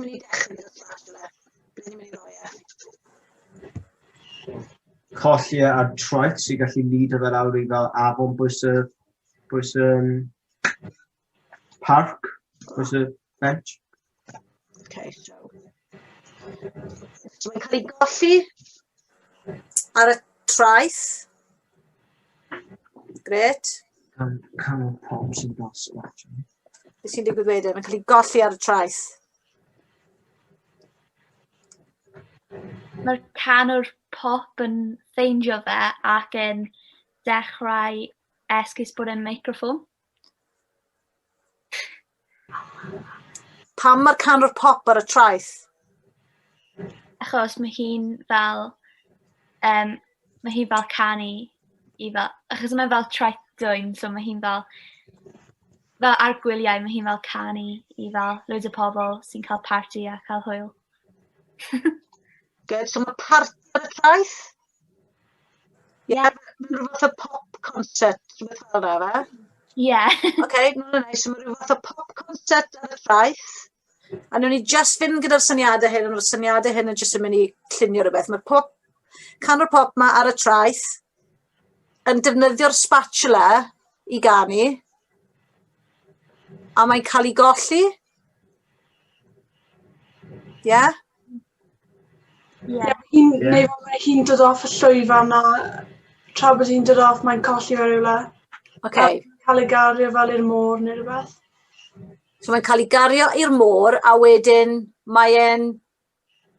ti'n mynd i dechrau gyda spatula? Ble ni'n mynd i roi e? Colli ar troed sy'n gallu lido fe lawr i fel afon bwys y parc, bwys y bench. Okay, so mae'n cael ei golli ar y traeth. Gret. Canol pop sy'n gosod, actually. Beth sy'n digwydd wedyn? Mae'n cael ei golli ar y traeth. Mae'r canwr pop yn ffeindio fe ac yn dechrau esgus bod e'n microffon. Pam mae'r canwr pop ar y traeth? Achos mae hi'n fel canu i fel, achos mae fel traeth dwym, so mae hi'n fel ar gwyliau mae hi'n fel canu i fel loads o pobl sy'n cael party a cael hwyl. Good, so mae party ar y traeth? Ie, mae'n rhywbeth o pop concert, rhywbeth fel yna, fe? Ie. Okay, no, so mae rhywbeth o pop concert ar y traeth. A nhw'n ni just fynd gyda'r syniadau hyn, ond y syniadau hyn yn just yn mynd i llunio rhywbeth. Mae'r canwr pop ma ar y traeth yn defnyddio'r spatula i ganu, a mae'n cael ei golli. Ie? Ie. Neu mae hi'n dod off y llwyfan a tra bod hi'n dod off mae'n colli fe rhywle. Okay. Cael ei gario fel i'r môr neu rhywbeth. So mae'n cael ei gario i'r môr a wedyn mae'n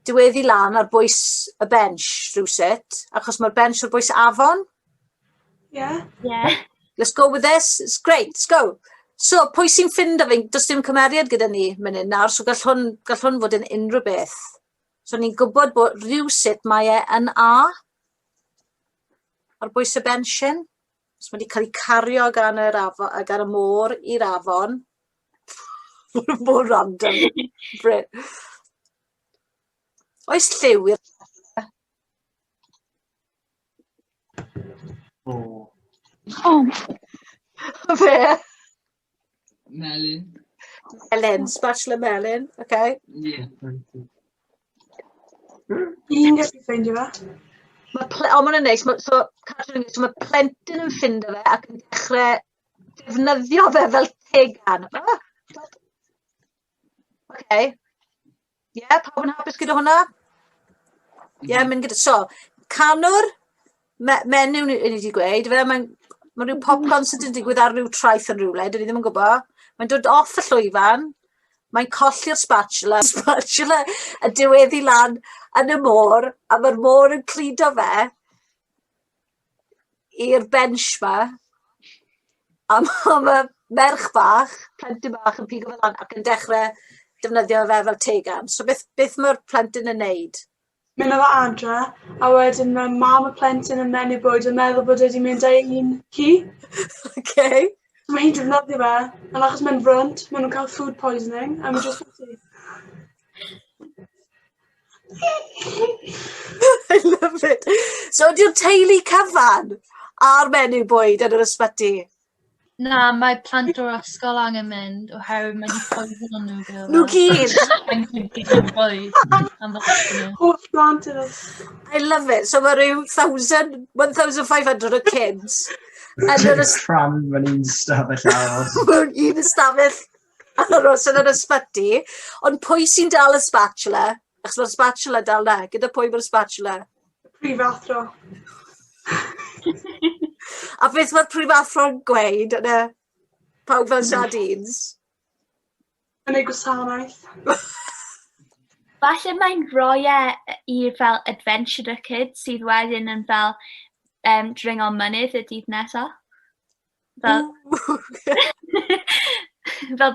diweddu lan ar bwys y bench rhywsut, achos mae'r bench ar bwys afon. Yeah. Yeah. Let's go with this. It's great. Let's go. So, pwy sy'n ffindo fi? Does dim cymeriad gyda ni mynd nawr, so gall hwn fod yn unrhyw beth. So, ni'n gwybod bod rhywsut mae e yn A ar bwys y bench-in. So, mae wedi cael ei cario gan y môr i'r afon. Mor random. Oes lliw i'r... Fe? Melyn. Melyn, spatula melyn, okay. Ie. Un gallu ffeindio fe. O, mae'n neis. So, mae plentyn yn ffindo fe ac yn dechrau defnyddio fe fel tegan. Okay. Ie, pawb yn hapus gyda hwnna? Ie, mynd gyda... So, canwr, menyw ni wedi gweud, mae rhyw pop concert yn digwydd ar rhyw traeth yn rhywle, dyn ni ddim yn gwybod. Mae'n dod off y llwyfan, mae'n colli'r spatula a diweddu lan yn y môr, a mae'r môr yn cludo fe i'r bench ma, a mae merch bach, plentyn bach yn pigo fe lan ac yn dechrau defnyddio fe fel tegan. So beth mae'r plentyn yn neud? Mynd o fe adre, a wedyn mae mam y plentyn yn menyw bwyd yn meddwl bod wedi mynd â un ci. Okay. Mae hi'n defnyddio fe, ond achos mae'n front, maen nhw'n cael food poisoning, a mae'n just ffordd. I love it. So, di'r teulu cyfan a'r menyw bwyd yn yr ysbyty? Na, mae plant o'r ysgol angen mynd oherwydd mae'n poison nhw gyda. Nhw gyd? Holl plant yn I love it. So mae rhyw 1,500 o kids. Tram mewn un stafell aros. Mewn un stafell aros yn yr ysbyty. Ond pwy sy'n dal y spatula? Achos mae'r spatula dal na. Gyda pwy mae'r spatula? Prifathro. A beth mae'r prifathro'n gweud yna? Pawb fel sardines? Yn ei gwasanaeth. Falle mae'n rhoi i'r fel adventure kids sydd wedyn yn fel dringo mynydd y dydd nesaf. Fel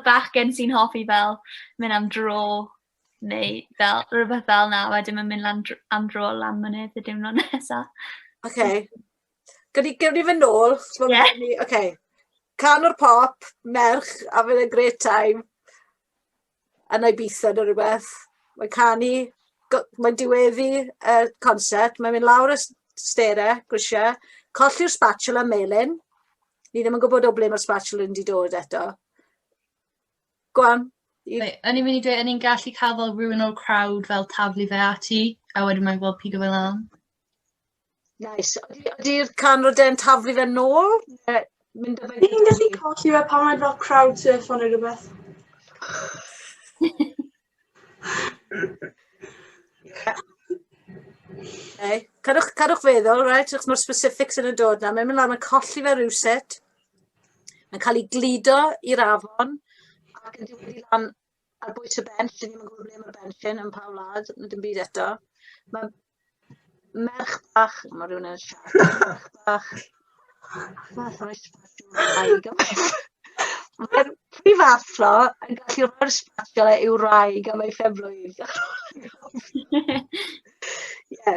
bachgen sy'n hoffi fel mynd am dro neu fel rhywbeth fel na, wedyn mae'n mynd am dro lan mynydd y diwrnod nesaf. Okay. Gewn ni fy nôl. Yeah. Okay. Canwr pop, merch, a fydd yn great time. Yn Ibiza neu rhywbeth. Mae'n canu, mae'n diweddu y concert, mae'n mynd lawr y stera, grisiau, colli'r spatula melyn. Ni ddim yn gwybod o ble mae'r spatula yn wedi dod eto. Go on, O'n i'n mynd i dweud, o'n i'n gallu cael fel rhywun o'r crowd fel taflu fe ati, a wedyn mae'n fel pigo fe lan. Nice. Ydy'r canwr den taflu fe nôl? Neu mynd â fe Ni'n gallu colli fe pan mae'n fel crowd surf neu rhywbeth. Okay. Cadwch feddwl, right? Achos mae'r specifics yn y dod na. Mae'n mynd lan, mae'n colli fe rhywsut. Mae'n cael ei glido i'r afon. Ac yn diwedd lan ar bwys y bench. Dyn ni'n gwybod ble mae'r bench yn pa wlad. Mae dim byd eto. Mae merch bach. Mae rhywun yn siarad. Merch bach. Fath o'r sbatiol. Mae'r prifathro yn gallu rhoi'r sbatiol i'w wraig am ei ffefrwydd.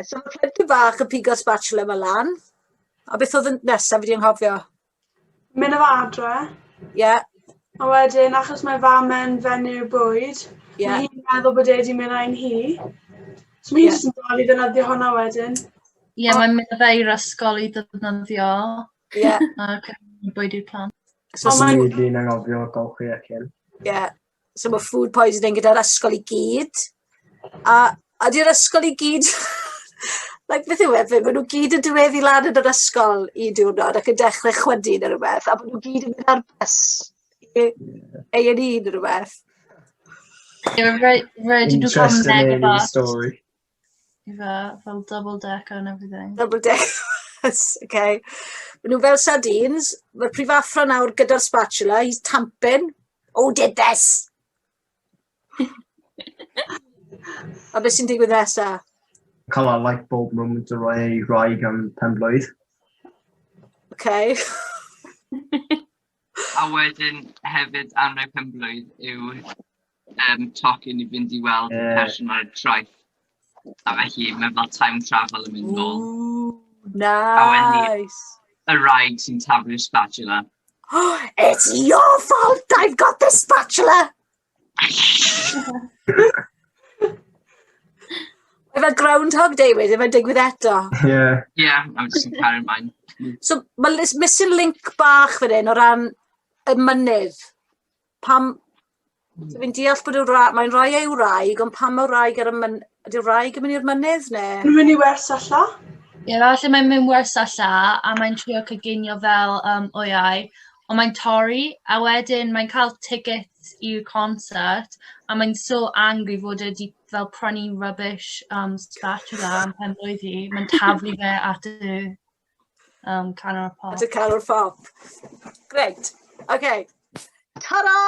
So mae plentyn bach yn pigo spatula yma lan. A beth oedd yn nesaf fi di'n nghofio? Mynd efo adre. A wedyn, achos mae fam yn fenyw bwyd, mae hi'n meddwl bod wedi mynd â'n hi. So mae hi jyst yn dal i ddefnyddio hwnna wedyn. Mae'n mynd â fe i'r ysgol i ddefnyddio. Ac yn bwyd i'r plant. So mae'n rili'n anghofio golchi ac un. So mae food poisoning gyda'r ysgol i gyd. A ydy'r ysgol i gyd... Like, beth yw e, maen nhw gyd yn diweddu lan yn yr ysgol i diwrnod ac yn dechrau chwydu neu rhywbeth, a maen nhw gyd yn mynd ar bus i A&E neu rhywbeth. Interesting alien story. Fel double decker and everything. Double deckers, okay. Maen nhw fel sardines, mae'r prifathro nawr gyda'r spatula, he's tamping. Who did this? A beth sy'n digwydd nesaf? Cael a light bulb moment o roi ei wraig am penblwydd. Okay. A wedyn hefyd am roi penblwydd yw tocyn i fynd i weld person ar y traeth. A felly mae fel time travel yn mynd nôl. Nice. Y wraig sy'n taflu'r spatula. It's your fault I've got this spatula! Efo Groundhog Day wedyn, mae'n digwydd eto. I'm just yn cael ymlaen. So, mae missing link bach fan hyn o ran y mynydd. Pam... So, fi'n deall bod mae'n rhoi ei wraig, ond pam mae wraig ar y mynydd... Ydy'r wraig yn mynd i'r mynydd, ne? Mae'n mynd i wers alla. Falle mae'n mynd wers alla, a mae'n trio coginio fel oiau, ond mae'n torri, a wedyn mae'n cael ticket i'r concert, a mae'n so angry fod wedi fel prynu rubbish spatula am penblwydd hi. Mae'n taflu fe at y canol pop. At y canol pop. Great. Okay. Ta-da!